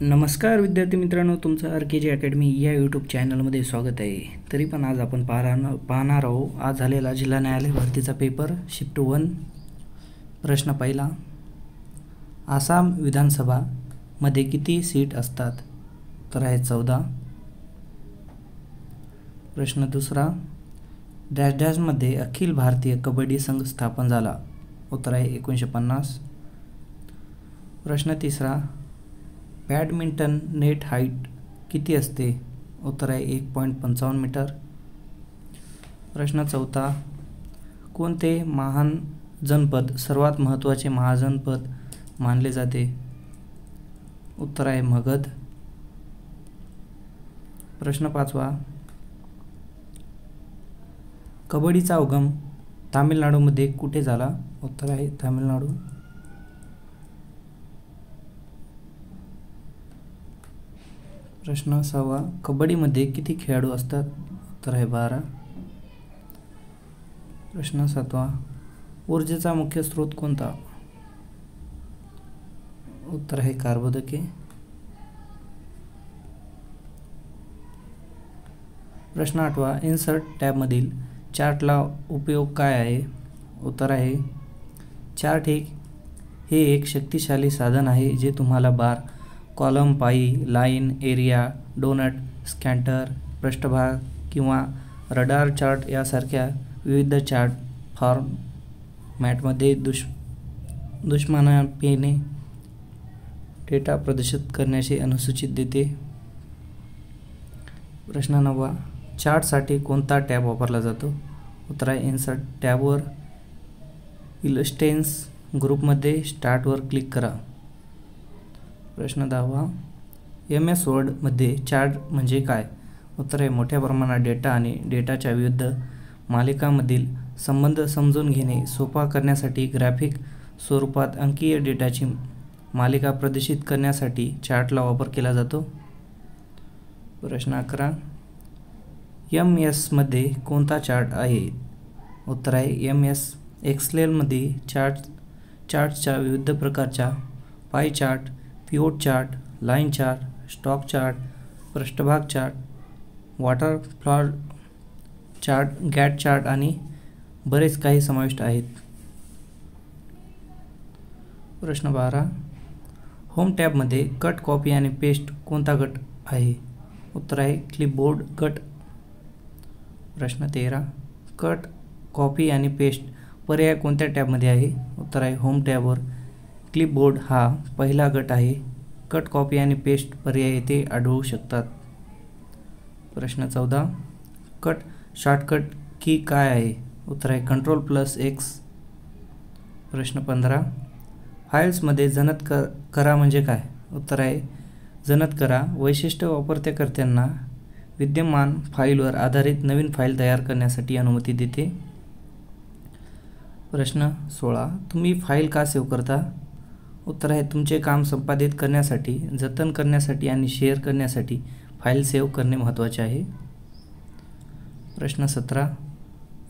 नमस्कार विद्यार्थी मित्रांनो, तुमचं RKG अकॅडमी या यूट्यूब चॅनलमध्ये स्वागत आहे. तरी पण आज आपण पाहणार आहोत आज झालेला जिल्हा न्यायालय भरतीचा पेपर शिफ्ट 1. प्रश्न पहिला, आसाम विधानसभा मध्ये किती सीट असतात? तर आहे 14. प्रश्न दुसरा, डॅश डॅशमध्ये अखिल भारतीय कबड्डी संघ स्थापन झाला? उत्तर आहे 1950. प्रश्न तिसरा, बॅडमिंटन नेट हाईट किती असते? उत्तर आहे 1.55 मीटर. प्रश्न चौथा, कोणते महान जनपद सर्वात महत्त्वाचे महाजनपद मानले जाते? उत्तर आहे मगध. प्रश्न पाचवा, कबड्डीचा उगम तामिळनाडूमध्ये कुठे झाला? उत्तर आहे तामिळनाडू. प्रश्न 6वा, कबड्डीमध्ये किती खेळाडू असतात? उत्तर आहे 12. प्रश्न 7वा, ऊर्जेचा मुख्य स्रोत कोणता? उत्तर आहे कर्बोदके. प्रश्न 8वा, इन्सर्ट टॅबमधील चार्टला उपयोग काय आहे? उत्तर आहे चार्ट हे एक शक्तिशाली साधन आहे जे तुम्हाला बार, कॉलम, पाई, लाईन, एरिया, डोनट, स्कॅटर, पृष्ठभाग किंवा रडार चार्ट यासारख्या विविध चार्ट फॉर्मॅटमध्ये दृश्यमानपणे डेटा प्रदर्शित करण्याची अनुसूचित देते. प्रश्न 9वा, चार्टसाठी कोणता टॅब वापरला जातो? उत्तर आहे इन्सर्ट टॅबवर इलस्ट्रेन्स ग्रुपमध्ये स्टार्टवर क्लिक करा. प्रश्न 10वा, MS वर्डमध्ये चार्ट म्हणजे काय? उत्तर आहे मोठ्या प्रमाणात डेटा आणि डेटाच्या विविध मालिकांमधील संबंध समजून घेणे सोपा करण्यासाठी ग्राफिक स्वरूपात अंकीय डेटाची मालिका प्रदर्शित करण्यासाठी चार्टला वापर केला जातो. प्रश्न 11, MS मध्ये कोणता चार्ट आहे? उत्तर आहे MS एक्सेलमध्ये चार्ट्सच्या विविध प्रकारच्या pie chart, pivot chart, line chart, stock chart, पृष्ठभाग chart, waterfall chart, gantt chart आणि बरेच काही समाविष्ट आहेत. प्रश्न 12, होम टॅबमध्ये कट, कॉपी आणि पेस्ट कोणता गट आहे? उत्तर आहे क्लिपबोर्ड गट. प्रश्न 13, कट, कॉपी आणि पेस्ट पर्याय कोणत्या टॅबमध्ये आहे? उत्तर आहे होम टॅबवर. क्लिपबोर्ड हा पहिला गट आहे. कट, कॉपी आणि पेस्ट पर्याय येथे आढळू शकतात. प्रश्न 14, कट शॉर्टकट की काय आहे? उत्तर आहे Ctrl+X. प्रश्न 15, फाईल्समध्ये जतन करा म्हणजे काय? उत्तर आहे जतन करा वैशिष्ट्य वापरकर्त्यांना विद्यमान फाईलवर आधारित नवीन फाईल तयार करण्यासाठी अनुमती देते. प्रश्न 16, तुम्ही फाईल का सेव्ह करता? उत्तर आहे तुमचे काम संपादित करण्यासाठी, जतन करण्यासाठी आणि शेअर करण्यासाठी फाईल सेव्ह करणे महत्त्वाचे आहे. प्रश्न 17,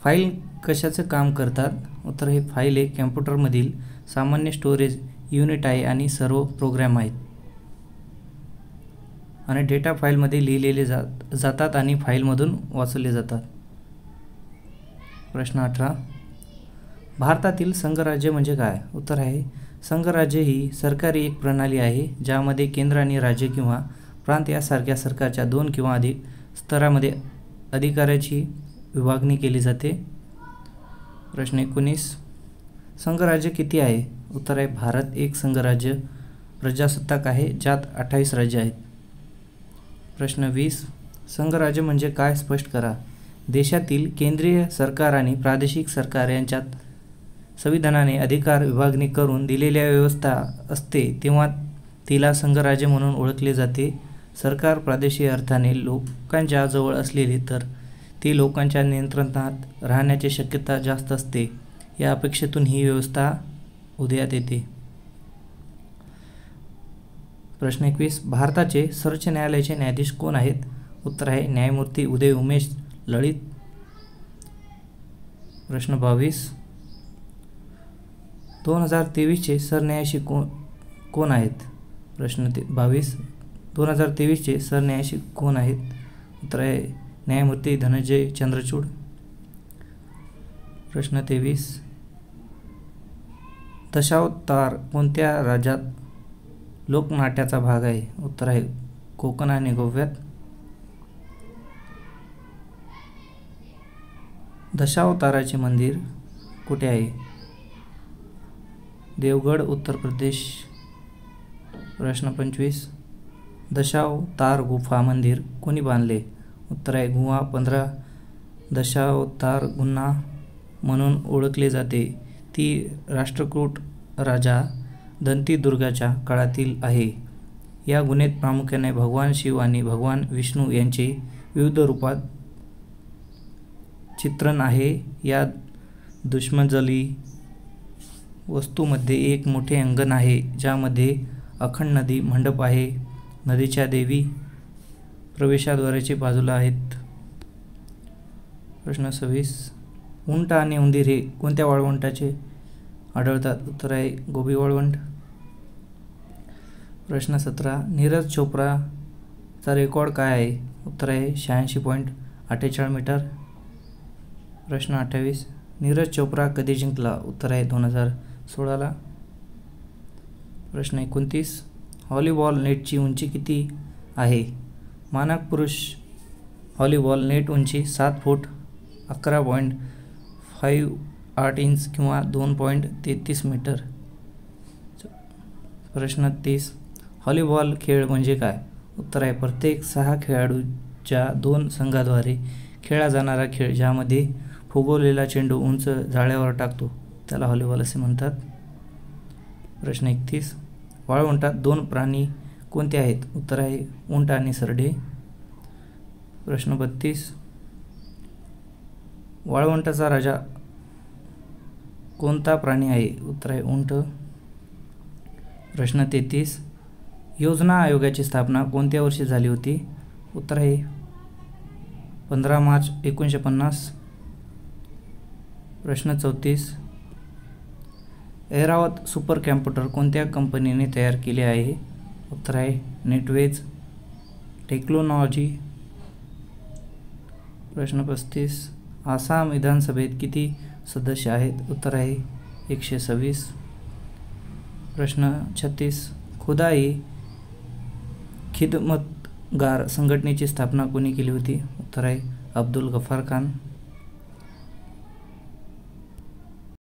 फाईल कशाचे काम करतात? उत्तर हे फाईल एक कॉम्प्युटरमधील सामान्य स्टोरेज युनिट आहे आणि सर्व प्रोग्राम आहेत आणि डेटा फाईलमध्ये लिहिलेले जातात आणि फाईलमधून वाचले जातात. प्रश्न 18, भारतातील संघराज्य म्हणजे काय? उत्तर आहे संघराज्य ही सरकारी एक प्रणाली आहे ज्यामध्ये केंद्र आणि राज्य किंवा प्रांत यासारख्या सरकारच्या 2 किंवा अधिक स्तरामध्ये अधिकाराची विभागणी केली जाते. प्रश्न 19, संघराज्य किती आहे? उत्तर आहे भारत एक संघराज्य प्रजासत्ताक आहे ज्यात 28 राज्य आहेत. प्रश्न 20, संघराज्य म्हणजे काय स्पष्ट करा. देशातील केंद्रीय सरकार आणि प्रादेशिक सरकार यांच्यात संविधानाने अधिकार विभागणी करून दिलेल्या व्यवस्था असते तेव्हा तिला संघराज्य म्हणून ओळखले जाते. सरकार प्रादेशिक अर्थाने लोकांच्या जवळ असलेली तर ती लोकांच्या नियंत्रणात राहण्याची शक्यता जास्त असते. या अपेक्षेतून ही व्यवस्था उदयास येते. प्रश्न 21, भारताचे सर्वोच्च न्यायालयाचे न्यायाधीश कोण आहेत? उत्तर आहे न्यायमूर्ती उदय उमेश लळित. प्रश्न 22, 2023चे सरन्यायाधीश कोण आहेत? प्रश्न 22, 2023चे सरन्यायाधीश कोण आहेत? उत्तर आहे न्यायमूर्ती धनंजय चंद्रचूड. प्रश्न 23. दशावतार कोणत्या राज्यात लोकनाट्याचा भाग आहे? उत्तर आहे कोकण आणि गोव्यात. दशावताराचे मंदिर कुठे आहे? देवगड, उत्तर प्रदेश. प्रश्न 25. दशावतार गुफा मंदिर कोणी बांधले? उत्तर आहे गुहा 15. दशावतार गुहा म्हणून ओळखले जाते ती राष्ट्रकूट राजा दंतीदुर्गाच्या काळातील आहे. या गुहेत प्रामुख्याने भगवान शिव आणि भगवान विष्णू यांचे विविध रूपात चित्रण आहे. या दशमजली वास्तूमध्ये एक मोठे अंगण आहे ज्यामध्ये अखंड नदी मंडप आहे. नदीच्या देवी प्रवेशद्वाराचे बाजूला आहेत. प्रश्न 26. उंट आणि उंदीर हे कोणत्या वाळवंटाचे आढळतात? उत्तर आहे गोबी वाळवंट. प्रश्न 17. नीरज चोप्राचा रेकॉर्ड काय आहे? उत्तर आहे 86.48 मीटर. प्रश्न 28. नीरज चोप्रा कधी जिंकला? उत्तर आहे 2016ला. प्रश्न 29. व्हॉलीबॉल नेटची उंची किती आहे? मानक पुरुष व्हॉलीबॉल नेट उंची 7 फूट 11.58 इंच किंवा 2.33 मीटर. प्रश्न 30. व्हॉलीबॉल खेळ म्हणजे काय? उत्तर आहे प्रत्येक 6 खेळाडूच्या 2 संघाद्वारे खेळला जाणारा खेळ ज्यामध्ये फुगवलेला चेंडू उंच जाळ्यावर टाकतो त्याला व्हॉलीबॉल असे म्हणतात. प्रश्न 31. वाळवंटात 2 प्राणी कोणते आहेत? उत्तर आहे उंट आणि सरडे. प्रश्न 32. वाळवंटाचा राजा कोणता प्राणी आहे? उत्तर आहे उंट. प्रश्न 33. योजना आयोगाची स्थापना कोणत्या वर्षी झाली होती? उत्तर आहे 15 मार्च 1950. प्रश्न 34. ऐरावत सुपर कॉम्प्युटर कोणत्या कंपनीने तयार केले आहे? उत्तर आहे नेटवेज टेक्नॉलॉजी. प्रश्न 35. आसाम विधानसभेत किती सदस्य आहेत? उत्तर आहे 126. प्रश्न 36. खुदाई खिदमतगार संघटनेची स्थापना कोणी केली होती? उत्तर आहे अब्दुल गफार खान.